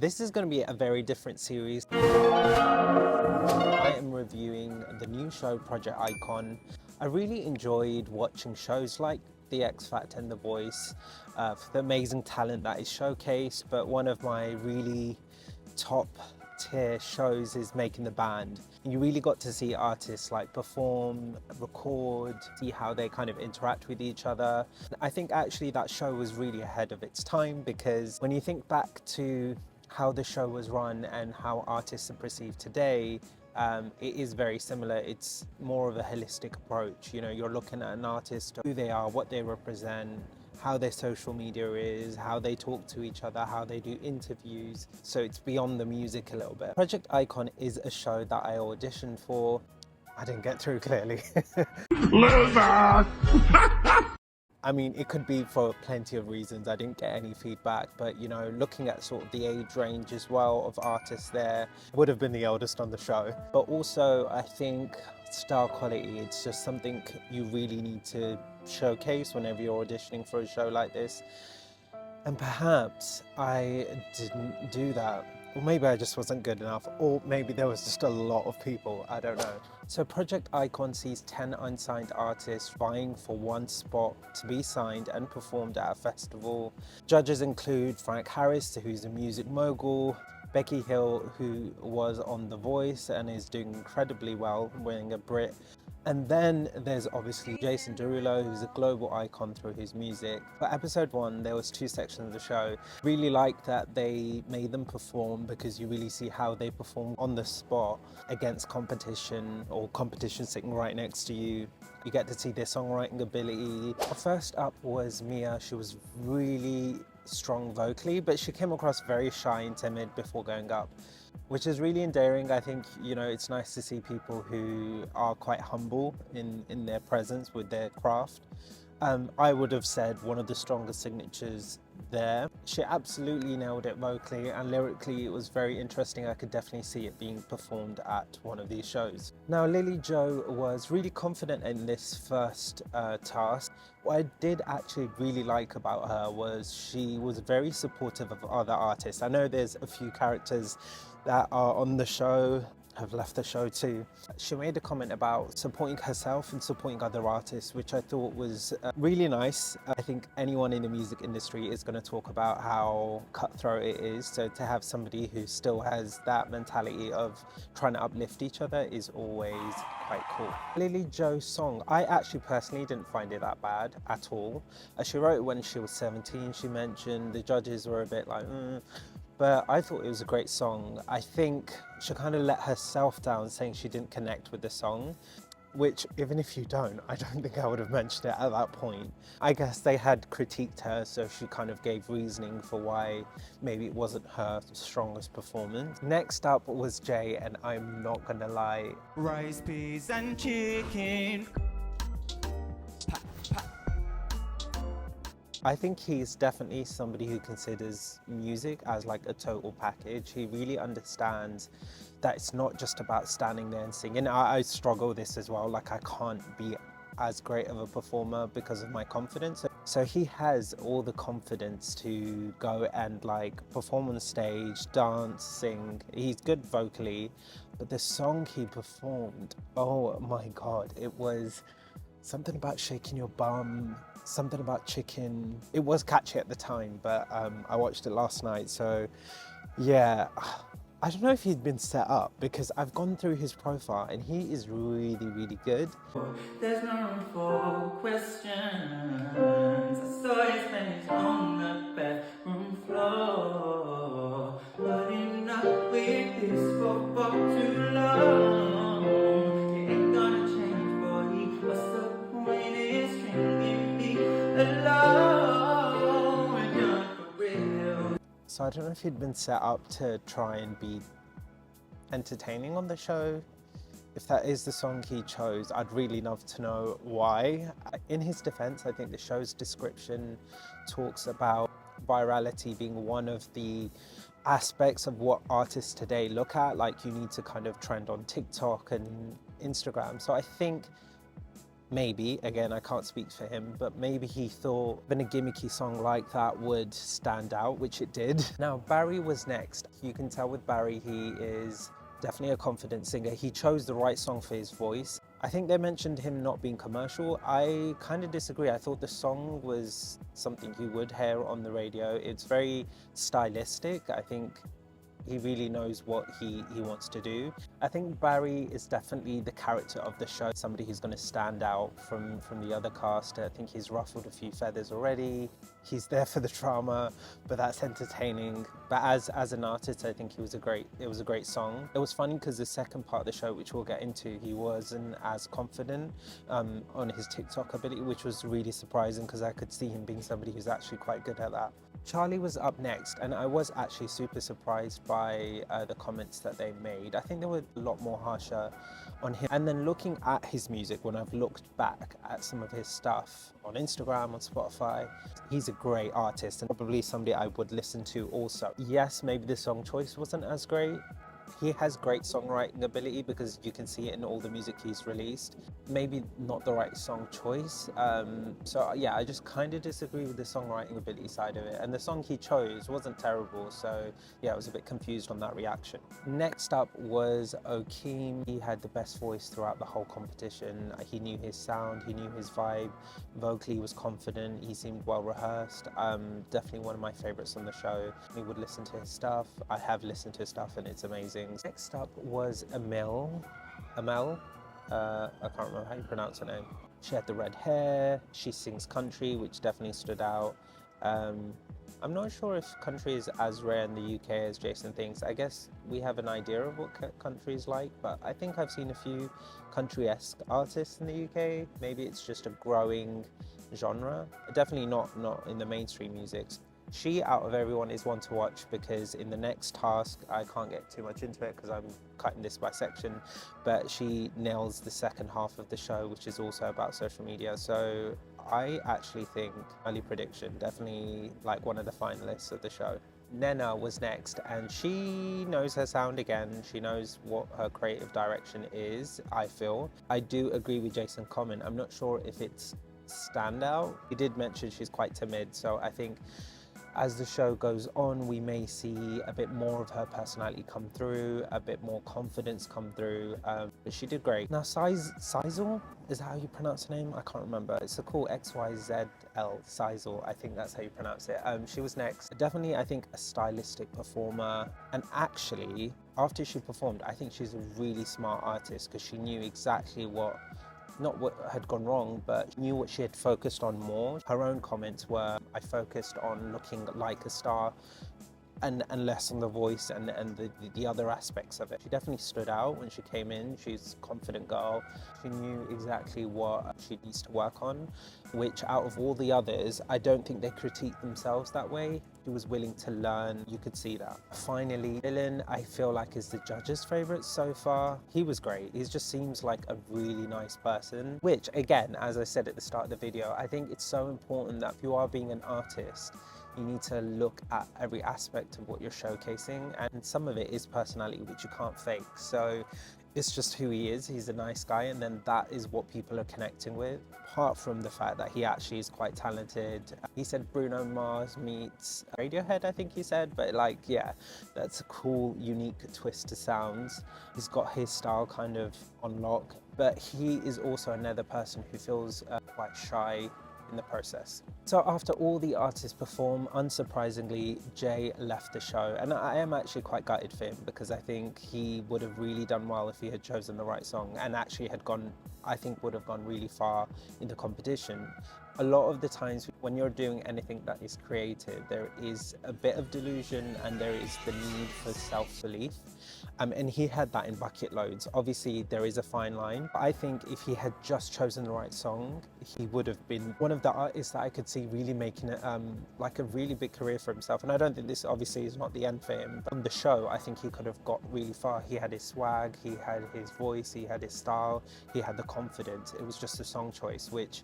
This is going to be a very different series. I am reviewing the new show Project Icon. I really enjoyed watching shows like The X Factor and The Voice for the amazing talent that is showcased, but one of my really top tier shows is Making the Band. You really got to see artists like perform, record, see how they kind of interact with each other. I think actually that show was really ahead of its time, because when you think back to how the show was run and how artists are perceived today, it is very similar. It's more of a holistic approach. You know, you're looking at an artist, who they are, what they represent, how their social media is, how they talk to each other, how they do interviews. So it's beyond the music a little bit. Project Icon is a show that I auditioned for. I didn't get through, clearly. Loser! I mean, it could be for plenty of reasons. I didn't get any feedback, but you know, looking at sort of the age range as well of artists there, would have been the eldest on the show. But also, I think star quality, it's just something you really need to showcase whenever you're auditioning for a show like this. And perhaps I didn't do that. Or maybe I just wasn't good enough, or maybe there was just a lot of people, I don't know. So Project Icon sees 10 unsigned artists vying for one spot to be signed and performed at a festival. Judges include Frank Harris, who's a music mogul, Becky Hill, who was on The Voice and is doing incredibly well, winning a Brit. And then there's obviously Jason Derulo, who's a global icon through his music. For episode 1, there was 2 sections of the show. Really liked that they made them perform, because you really see how they perform on the spot against competition, or competition sitting right next to you. You get to see their songwriting ability. First up was Mia. She was really strong vocally, but she came across very shy and timid before going up, which is really endearing. I think, you know, it's nice to see people who are quite humble in their presence with their craft. I would have said one of the strongest signatures there. She absolutely nailed it vocally, and lyrically it was very interesting. I could definitely see it being performed at one of these shows. Now, Lillie-Jo was really confident in this first task. What I did actually really like about her was she was very supportive of other artists. I know there's a few characters that are on the show have left the show too. She made a comment about supporting herself and supporting other artists, which I thought was really nice. I think anyone in the music industry is going to talk about how cutthroat it is, so to have somebody who still has that mentality of trying to uplift each other is always quite cool. Lillie-Jo's song, I actually personally didn't find it that bad at all. She wrote it when she was 17, she mentioned. The judges were a bit like, but I thought it was a great song. I think she kind of let herself down, saying she didn't connect with the song, which, even if you don't, I don't think I would have mentioned it at that point. I guess they had critiqued her, so she kind of gave reasoning for why maybe it wasn't her strongest performance. Next up was Jay, and I'm not gonna lie. Rice, peas and chicken. I think he's definitely somebody who considers music as like a total package. He really understands that it's not just about standing there and singing. I struggle with this as well. Like, I can't be as great of a performer because of my confidence. So he has all the confidence to go and like perform on stage, dance, sing. He's good vocally, but the song he performed, oh my God, it was something about shaking your bum, something about chicken. It was catchy at the time, but I watched it last night, so yeah. I don't know if he'd been set up, because I've gone through his profile and he is really, really good. There's no room for questions. I saw his face on the bedroom floor, but enough with this for too long. You ain't gonna change, boy. What's the point in stringing me along when you're for real? So I don't know if he'd been set up to try and be entertaining on the show. If that is the song he chose, I'd really love to know why. In his defense, I think the show's description talks about virality being one of the aspects of what artists today look at. Like, you need to kind of trend on TikTok and Instagram. So I think Maybe, again, I can't speak for him, but maybe he thought even a gimmicky song like that would stand out, which it did. Now, Barry was next. You can tell with Barry, he is definitely a confident singer. He chose the right song for his voice. I think they mentioned him not being commercial. I kind of disagree. I thought the song was something you would hear on the radio. It's very stylistic. I think he really knows what he wants to do. I think Barry is definitely the character of the show, somebody who's going to stand out from the other cast. I think he's ruffled a few feathers already. He's there for the drama, but that's entertaining. But as an artist, I think it was a great song. It was funny because the second part of the show, which we'll get into, he wasn't as confident on his TikTok ability, which was really surprising because I could see him being somebody who's actually quite good at that. Charlie was up next, and I was actually super surprised by the comments that they made. I think they were a lot more harsher on him. And then looking at his music, when I've looked back at some of his stuff on Instagram, on Spotify, he's a great artist and probably somebody I would listen to also. Yes, maybe the song choice wasn't as great. He has great songwriting ability because you can see it in all the music he's released. Maybe not the right song choice. So yeah, I just kind of disagree with the songwriting ability side of it. And the song he chose wasn't terrible. So yeah, I was a bit confused on that reaction. Next up was Okeam. He had the best voice throughout the whole competition. He knew his sound, he knew his vibe. Vocally, he was confident. He seemed well rehearsed. Definitely one of my favorites on the show. We would listen to his stuff. I have listened to his stuff and it's amazing. Next up was EMELLE. EMELLE? I can't remember how you pronounce her name. She had the red hair. She sings country, which definitely stood out. I'm not sure if country is as rare in the UK as Jason thinks. I guess we have an idea of what country is like, but I think I've seen a few country-esque artists in the UK. Maybe it's just a growing genre. Definitely not in the mainstream music. She, out of everyone, is one to watch because in the next task, I can't get too much into it because I'm cutting this by section, but she nails the second half of the show, which is also about social media. So I actually think, early prediction, definitely like one of the finalists of the show. NNENNA was next, and she knows her sound again. She knows what her creative direction is, I feel. I do agree with Jason's comment. I'm not sure if it's standout. He did mention she's quite timid, so I think as the show goes on, we may see a bit more of her personality come through, a bit more confidence come through, but she did great. Now, Xyzelle, is that how you pronounce her name? I can't remember. It's a cool Xyzelle, Xyzelle, I think that's how you pronounce it. She was next. Definitely, I think, a stylistic performer. And actually, after she performed, I think she's a really smart artist because she knew exactly not what had gone wrong, but knew what she had focused on more. Her own comments were, I focused on looking like a star and less on the voice and the other aspects of it. She definitely stood out when she came in. She's a confident girl. She knew exactly what she needs to work on, which out of all the others, I don't think they critique themselves that way. She was willing to learn. You could see that. Finally, Dylan, I feel like, is the judges' favorite so far. He was great. He just seems like a really nice person, which again, as I said at the start of the video, I think it's so important that if you are being an artist, you need to look at every aspect of what you're showcasing, and some of it is personality, which you can't fake. So it's just who he is. He's a nice guy, and then that is what people are connecting with. Apart from the fact that he actually is quite talented. He said Bruno Mars meets Radiohead, I think he said, but like, yeah, that's a cool, unique twist to sounds. He's got his style kind of on lock, but he is also another person who feels quite shy in the process. So after all the artists perform, unsurprisingly, Jay left the show, and I am actually quite gutted for him because I think he would have really done well if he had chosen the right song and actually had gone, I think would have gone really far in the competition. A lot of the times when you're doing anything that is creative, there is a bit of delusion and there is the need for self-belief. And he had that in bucket loads. Obviously, there is a fine line. I think if he had just chosen the right song, he would have been one of the artists that I could see really making it like a really big career for himself. And I don't think this obviously is not the end for him. But on the show, I think he could have got really far. He had his swag, he had his voice, he had his style, he had the confidence. It was just a song choice, which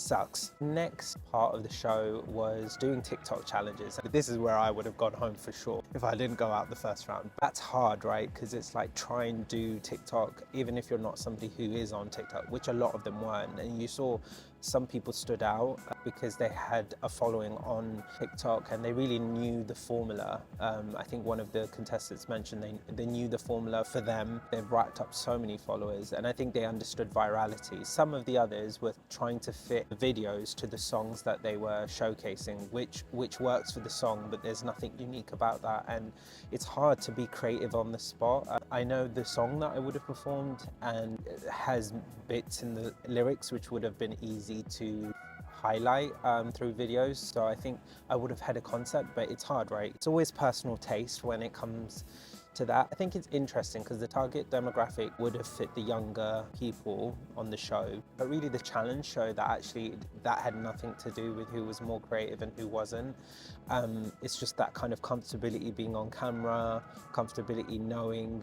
sucks. Next part of the show was doing TikTok challenges. This is where I would have gone home for sure if I didn't go out the first round. That's hard, right? Because it's like try and do TikTok, even if you're not somebody who is on TikTok, which a lot of them weren't. And you saw some people stood out because they had a following on TikTok and they really knew the formula. I think one of the contestants mentioned they knew the formula for them. They've racked up so many followers and I think they understood virality. Some of the others were trying to fit the videos to the songs that they were showcasing, which works for the song, but there's nothing unique about that. And it's hard to be creative on the spot. I know the song that I would have performed and it has bits in the lyrics which would have been easy to highlight through videos, so I think I would have had a concept, but it's hard, right? It's always personal taste when it comes to that. I think it's interesting because the target demographic would have fit the younger people on the show, but really the challenge show that had nothing to do with who was more creative and who wasn't. It's just that kind of comfortability being on camera, comfortability knowing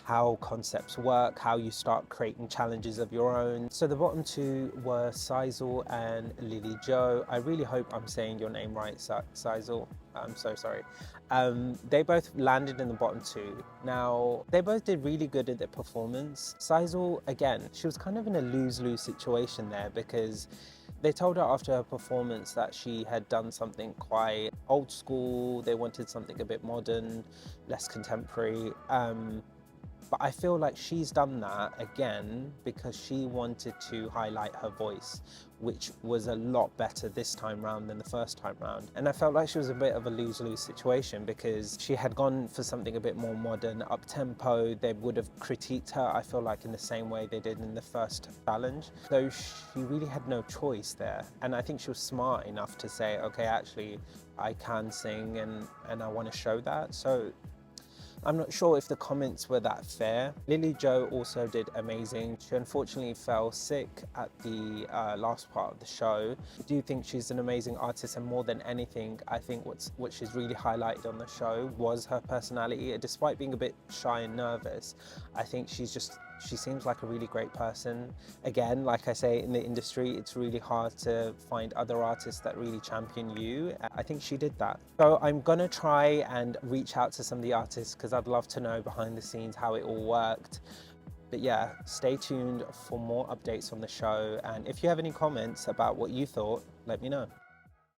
how concepts work, how you start creating challenges of your own. So the bottom two were Xyzelle and Lillie-Jo. I really hope I'm saying your name right, Xyzelle. I'm so sorry. They both landed in the bottom two. Now, they both did really good at their performance. Xyzelle, again, she was kind of in a lose-lose situation there because they told her after her performance that she had done something quite old school. They wanted something a bit modern, less contemporary. But I feel like she's done that again because she wanted to highlight her voice, which was a lot better this time round than the first time round. And I felt like she was a bit of a lose-lose situation because she had gone for something a bit more modern, up-tempo. They would have critiqued her, I feel like, in the same way they did in the first challenge. So she really had no choice there. And I think she was smart enough to say, okay, actually, I can sing and I want to show that. So I'm not sure if the comments were that fair. Lillie-Jo also did amazing. She unfortunately fell sick at the last part of the show. I do think she's an amazing artist, and more than anything, I think what she's really highlighted on the show was her personality. Despite being a bit shy and nervous, I think she seems like a really great person. Again, like I say, in the industry, it's really hard to find other artists that really champion you. I think she did that. So I'm gonna try and reach out to some of the artists because I'd love to know behind the scenes how it all worked. But yeah, stay tuned for more updates on the show. And if you have any comments about what you thought, let me know.